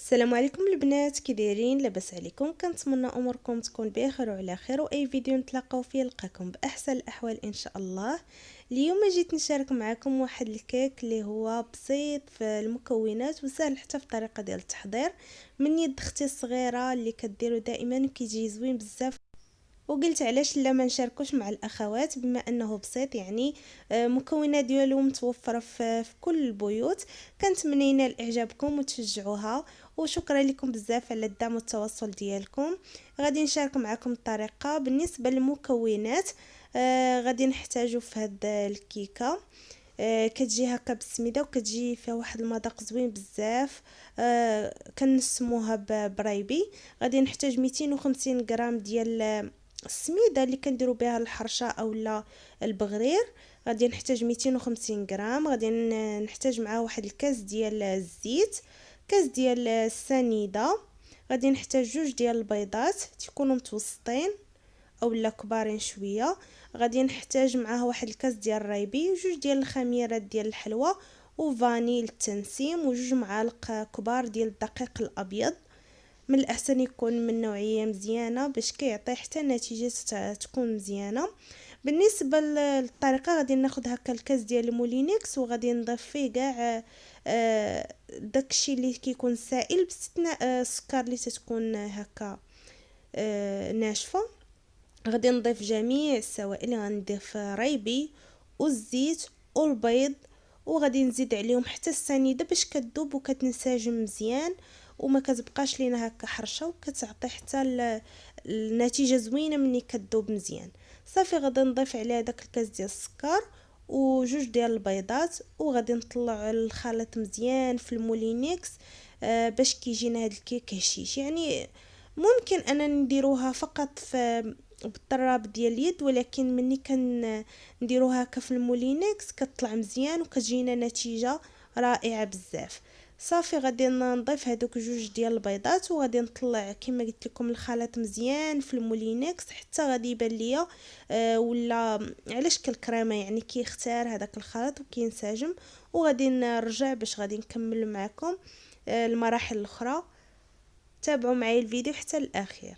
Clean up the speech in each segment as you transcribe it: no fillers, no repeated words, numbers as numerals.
السلام عليكم البنات، كي دايرين؟ لاباس عليكم؟ كنتمنى اموركم تكون بخير وعلى خير، واي فيديو نتلاقاو فيه نلقاكم باحسن الاحوال ان شاء الله. اليوم جيت نشارك معكم واحد الكيك اللي هو بسيط في المكونات وسهل حتى في الطريقه ديال التحضير، من يد اختي الصغيره اللي كديرو دائما وكيجي زوين بزاف. وقلت علاش لا ما نشاركوش مع الاخوات بما انه بسيط، يعني مكونات ديالو متوفره في كل البيوت. كنتمنى ينال اعجابكم وتشجعوها، وشكرا لكم بزاف على الدعم والتواصل ديالكم. غادي نشارك معكم الطريقه. بالنسبه للمكونات، غادي نحتاجو في هاد الكيكه، كتجي هكا بالسميده وكتجي فيها واحد المذاق زوين بزاف. كنسموها برايبي. غادي نحتاج 250 غرام ديال السميده اللي كنديروا بها الحرشه اولا البغرير. غادي نحتاج 250 غرام. غادي نحتاج معاه واحد الكاس ديال الزيت، كاس ديال السنيده. غادي نحتاج جوج ديال البيضات تكونوا متوسطين اولا كبارين شويه. غادي نحتاج معاه واحد الكاس ديال الرايبي، جوج ديال الخميرات ديال الحلوى وفاني للتنسيم، وجوج معالق كبار ديال الدقيق الابيض. من الاحسن يكون من نوعيه مزيانه باش كيعطي حتى النتيجه تكون مزيانه. بالنسبه للطريقه، غادي ناخذ هكا الكاس ديال المولينكس وغادي نضيف فيه كاع داكشي اللي كيكون سائل باستثناء السكر اللي تتكون هكا ناشفه. غادي نضيف جميع السوائل، غنضيف ريبي والزيت والبيض، وغادي نزيد عليهم حتى السنيده باش كتذوب وكتنسجم مزيان وما كتبقاش لينا هكا حرشه، وكتعطي حتى النتيجه زوينه ملي كتذوب مزيان. صافي، غادي نضيف عليها داك الكاس ديال السكر وجوج ديال البيضات، وغادي نطلع الخليط مزيان في المولينكس باش كيجينا هاد الكيك هشيش. يعني ممكن انا نديروها فقط في بالطراب ديال اليد، ولكن مني نديروها هكا في المولينكس كتطلع مزيان وكتجينا نتيجه رائعه بزاف. صافي، غادي نضيف هذوك جوج ديال البيضات وغادي نطلع كما قلت لكم الخليط مزيان في المولينكس حتى غادي يبان ليا ولا على شكل كريمه، يعني كيختار هذاك الخليط وكينسجم. وغادي نرجع باش غادي نكمل معكم المراحل الاخرى. تابعوا معي الفيديو حتى الاخير.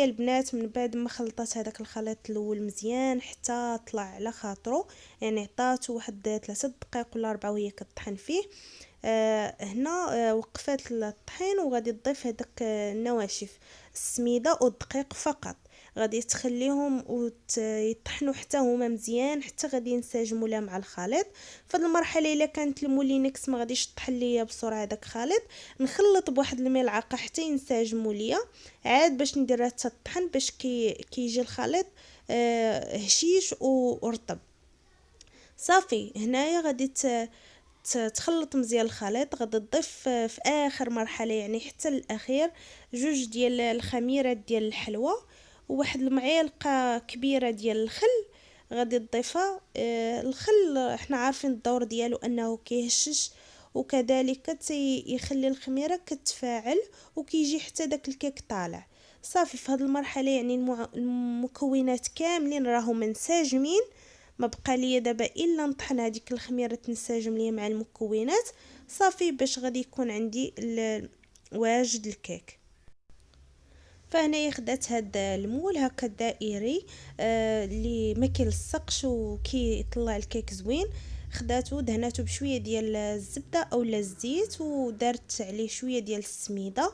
البنات من بعد ما خلطت هذاك الخليط الاول مزيان حتى طلع على خاطرو، يعني عطات واحد 3 دقائق ولا 4 وهي كطحن فيه. هنا وقفات الطحين وغادي تضيف هذاك النواشف السميده والدقيق فقط. غادي تخليهم ويطحنوا حتى هما مزيان حتى غادي ينسجموا لها مع الخليط. فهاد المرحله الا كانت المولينكس ما غاديش طحن ليا بسرعه هذاك الخليط، نخلط بواحد الملعقه حتى ينسجموا ليا عاد باش نديرها حتى الطحن باش كيجي الخليط هشيش ورطب. صافي، هنايا غادي تخلط مزيان الخليط. غادي تضيف في اخر مرحله يعني حتى الاخير جوج ديال الخميرات ديال الحلوى، وواحد المعلقه كبيره ديال الخل غادي تضيفها. الخل احنا عارفين الدور ديالو انه كيهشش وكذلك يخلي الخميره كتفاعل وكيجي حتى داك الكيك طالع. صافي في هذه المرحله يعني المكونات كاملين راهو منسجمين، ما بقى ليا دابا الا نطحن هذيك الخميره تنسجم ليا مع المكونات صافي باش غادي يكون عندي واجد الكيك. فهنايا خدات هاد المول هكا دائري اللي ما كيلصقش وكيطلع الكيك زوين، خداتو دهناتو بشويه ديال الزبده اولا الزيت ودارت عليه شويه ديال السميده.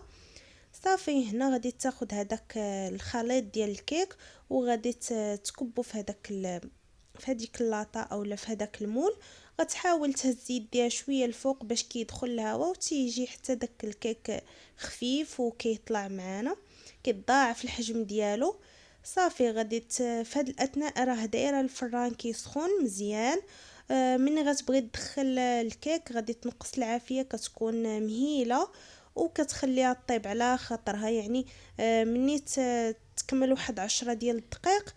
صافي هنا غادي تاخد هذاك الخليط ديال الكيك وغادي تكبو في هذاك في هذيك اللاطه اولا في هذاك المول. غتحاول تهز يديها شويه الفوق باش كيدخل الهواء وتيجي حتى داك الكيك خفيف وكيطلع معانا كيتضاعف الحجم ديالو. صافي غادي في هاد الاثناء راه دايره الفران كيسخن مزيان. ملي غتبغي تدخل الكيك غادي تنقص العافيه كتكون مهيله وكتخليها طيب على خاطرها يعني. مني تكمل واحد 10 ديال الدقائق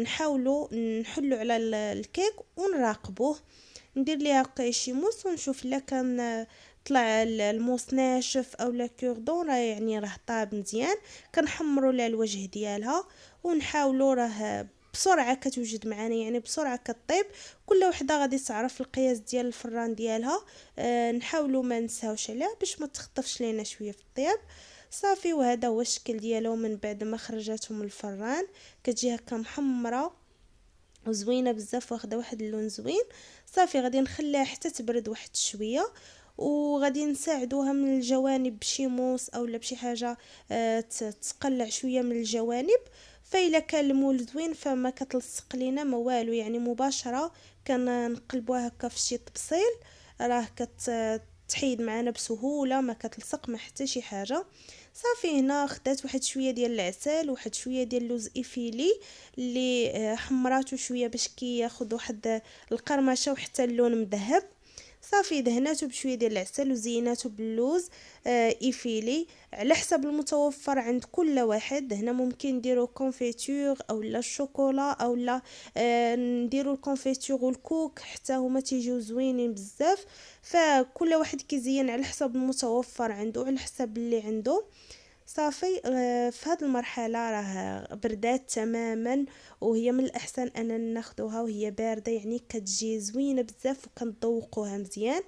نحاولوا نحلو على الكيك ونراقبوه. ندير ليها هكا شي موس ونشوف الا كان طلع الموس ناشف اولا كوردون راه يعني راه طاب مزيان. كنحمروا لها الوجه ديالها ونحاولوا راه بسرعه كتوجد معنا يعني بسرعه كطيب. كل وحده غادي تعرف القياس ديال الفران ديالها. نحاولوا ما نساوش عليها باش ما تخطفش لينا شويه في الطياب. صافي وهذا هو الشكل ديالو من بعد ما خرجتهم من الفران. كتجي هكا محمره وزوينه بزاف واخده واحد اللون زوين. صافي غادي نخليها حتى تبرد واحد شويه وغادي نساعدوها من الجوانب بشي موس اولا بشي حاجه تقلع شويه من الجوانب. فإلا كان المول زوين فما كتلصق لينا ما والو يعني مباشره كنقلبوها هكا في شي طبسيل راه كتحيد معنا بسهوله ما كتلصق ما حتى شي حاجه. صافي هنا خدات واحد شويه ديال العسل وواحد شويه ديال اللوز افيلي اللي حمراتو شويه باش كياخذ واحد القرمشه وحتى اللون مذهب. صافي دهناتو بشويه ديال العسل وزيناتو باللوز ايفيلي على حسب المتوفر عند كل واحد. هنا ممكن نديرو كونفيتور اولا الشوكولا اولا نديرو الكونفيتور والكوك حتى هما تيجيو زوينين بزاف. فكل واحد كيزين على حسب المتوفر عنده على حسب اللي عنده. صافي في هذه المرحله راه بردات تماما وهي من الاحسن اننا ناخذوها وهي بارده يعني كتجي زوينه بزاف وكنذوقوها مزيان.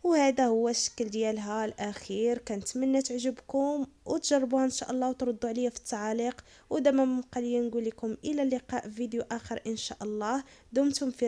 وهذا هو الشكل ديالها الاخير. كنتمنى تعجبكم وتجربوها ان شاء الله وتردوا عليا في التعاليق. ودابا ما بقى لي نقول لكم الى اللقاء في فيديو اخر ان شاء الله. دمتم في